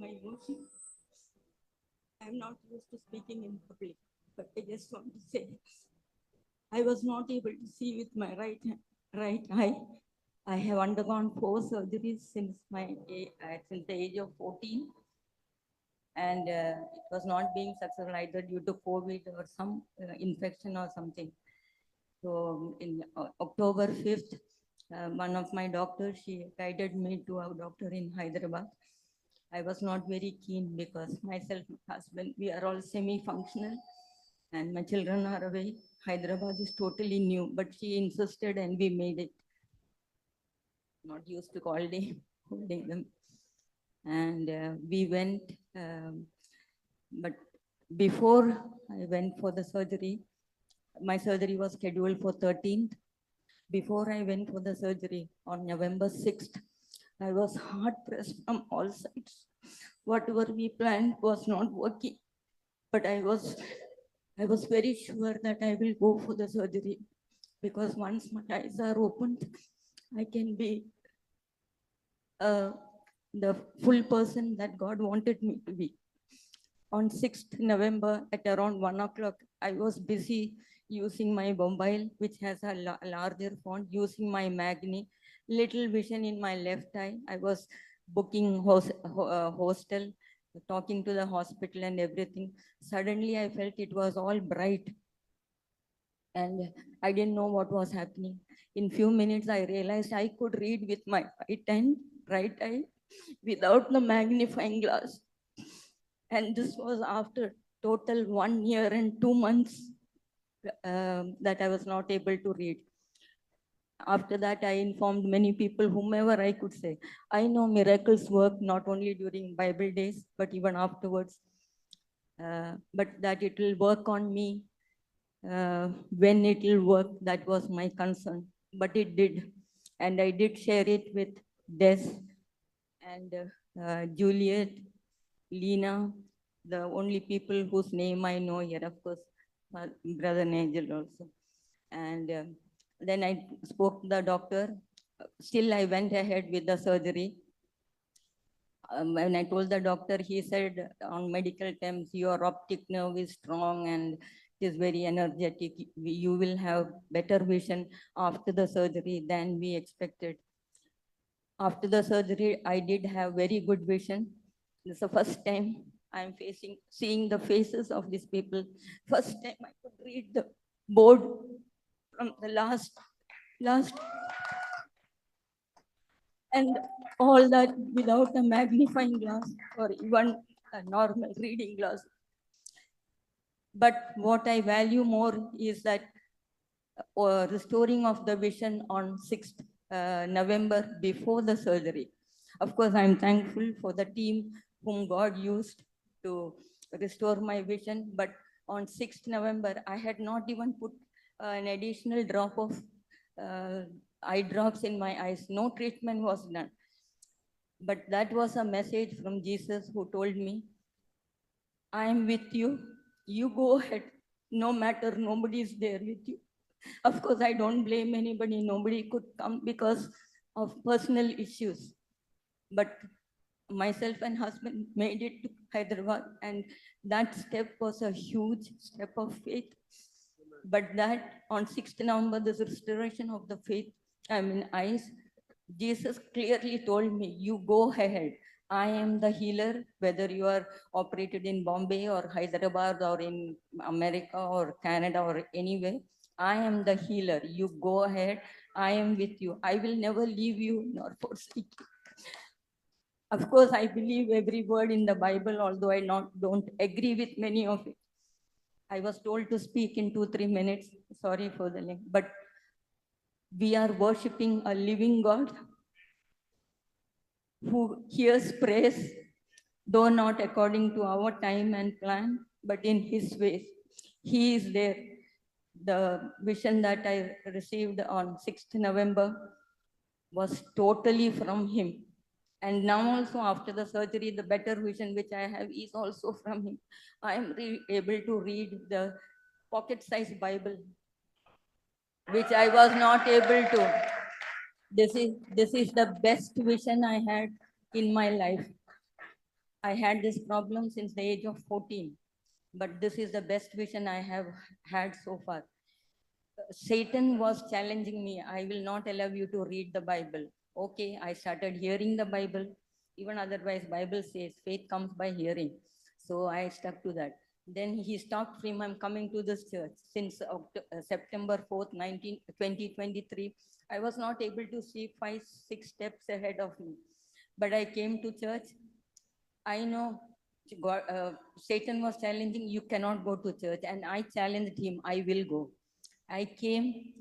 my emotion. I'm not used to speaking in public, but I just want to say I was not able to see with my right eye. I have undergone 4 surgeries since the age of 14, and it was not being successful either due to COVID or some infection or something. So in October 5th, one of my doctors, she guided me to a doctor in Hyderabad. I was not very keen because myself, my husband, we are all semi-functional and my children are away. Hyderabad is totally new, but she insisted and we made it. Not used to holding them. And we went, but before I went for the surgery, my surgery was scheduled for 13th. Before I went for the surgery on November 6th, I was hard pressed from all sides. Whatever we planned was not working, but I was very sure that I will go for the surgery because once my eyes are opened, I can be the full person that God wanted me to be. On 6th November at around 1 o'clock, I was busy using my mobile, which has a larger font, using my Magni, little vision in my left eye. I was booking hostel, talking to the hospital and everything. Suddenly I felt it was all bright and I didn't know what was happening. In few minutes, I realized I could read with my right eye without the magnifying glass. And this was after total 1 year and 2 months that I was not able to read. After that, I informed many people, whomever I could say. I know miracles work not only during Bible days, but even afterwards. But that it will work on me when it will work, that was my concern. But it did. And I did share it with Des and Juliet, Lena, the only people whose name I know here, of course, Brother Nigel also. And then I spoke to the doctor. Still, I went ahead with the surgery. When I told the doctor, he said on medical terms, your optic nerve is strong and it is very energetic. You will have better vision after the surgery than we expected. After the surgery, I did have very good vision. This is the first time I'm seeing the faces of these people. First time I could read the board from the last, and all that without a magnifying glass or even a normal reading glass. But what I value more is that restoring of the vision on 6th November before the surgery. Of course, I'm thankful for the team whom God used to restore my vision. But on 6th November, I had not even put an additional drop of eye drops in my eyes. No treatment was done. But that was a message from Jesus who told me, I am with you. You go ahead. No matter, nobody is there with you. Of course, I don't blame anybody. Nobody could come because of personal issues. But myself and husband made it to Hyderabad, and that step was a huge step of faith. But that on 6th November, this restoration of the faith, eyes, Jesus clearly told me, you go ahead. I am the healer, whether you are operated in Bombay or Hyderabad or in America or Canada or anywhere. I am the healer. You go ahead. I am with you. I will never leave you nor forsake you. Of course, I believe every word in the Bible, although I don't agree with many of it. I was told to speak in 2-3 minutes. Sorry for the link, but we are worshiping a living God who hears praise, though not according to our time and plan, but in his ways. He is there. The vision that I received on 6th November was totally from him. And now also after the surgery, the better vision which I have is also from him. I am able to read the pocket-sized Bible, which I was not able to. This is the best vision I had in my life. I had this problem since the age of 14, but this is the best vision I have had so far. Satan was challenging me. I will not allow you to read the Bible. Okay, I started hearing the Bible. Even otherwise, Bible says faith comes by hearing. So I stuck to that. Then he stopped from I'm coming to this church since September 4th, 2023. I was not able to see 5, 6 steps ahead of me. But I came to church. I know God, Satan was challenging, you cannot go to church. And I challenged him, I will go. I came,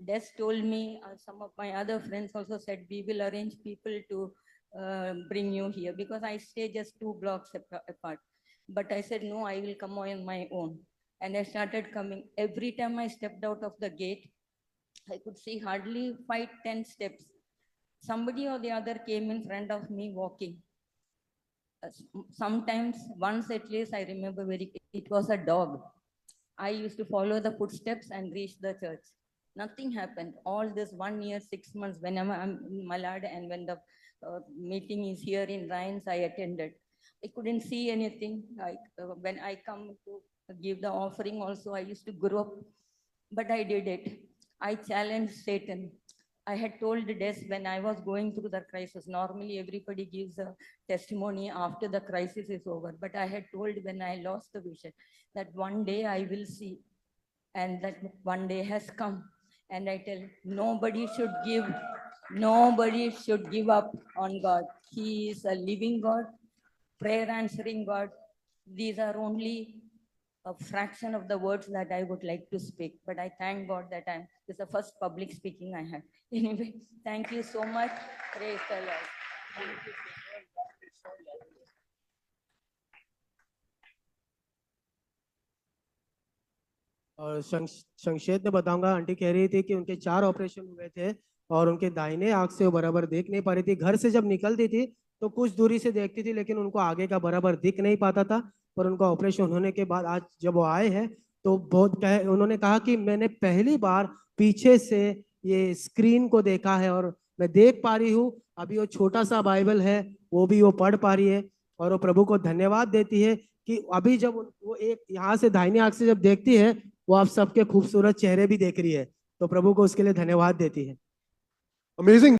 Des told me, some of my other friends also said, we will arrange people to bring you here because I stay just 2 blocks apart. But I said, no, I will come on my own. And I started coming. Every time I stepped out of the gate, I could see hardly 5, 10 steps. Somebody or the other came in front of me walking. Sometimes, once at least, I remember it was a dog. I used to follow the footsteps and reach the church. Nothing happened. All this 1 year, 6 months, when I'm in Malad and when the meeting is here in Rhines, I attended. I couldn't see anything. When I come to give the offering also, I used to grow up, but I did it. I challenged Satan. I had told Des when I was going through the crisis. Normally, everybody gives a testimony after the crisis is over. But I had told when I lost the vision that one day I will see, and that one day has come. And I tell nobody should give up on God. He is a living God, prayer answering God. These are only a fraction of the words that I would like to speak, but I thank God that this is the first public speaking I had. Anyway, thank you so much. Praise the Lord. Thank you. और संक्षेप में बताऊंगा, aunty कह रही थी कि उनके 4 operation हुए थे और उनके दाहिने आंख से वो बराबर देख नहीं पा रही थी। घर से जब निकलती थी तो कुछ दूरी से देखती थी, लेकिन उनको आगे का बराबर दिख नहीं पाता था। पर उनका ऑपरेशन होने के बाद आज जब वो आए हैं तो उन्होंने कहा कि मैंने पहली बार पीछे से ये स्क्रीन को देखा है और मैं देख पा रही हूँ। अभी वो छोटा सा बाइबल है, वो भी वो पढ़ पा रही है और वो प्रभु को धन्यवाद देती है कि अभी जब वो एक यहाँ से दाहिनी आंख से जब देखती है, वो आप सबके खूबसूरत चेहरे भी देख रही है, तो प्रभु को उसके लिए धन्यवाद देती है। Amazing.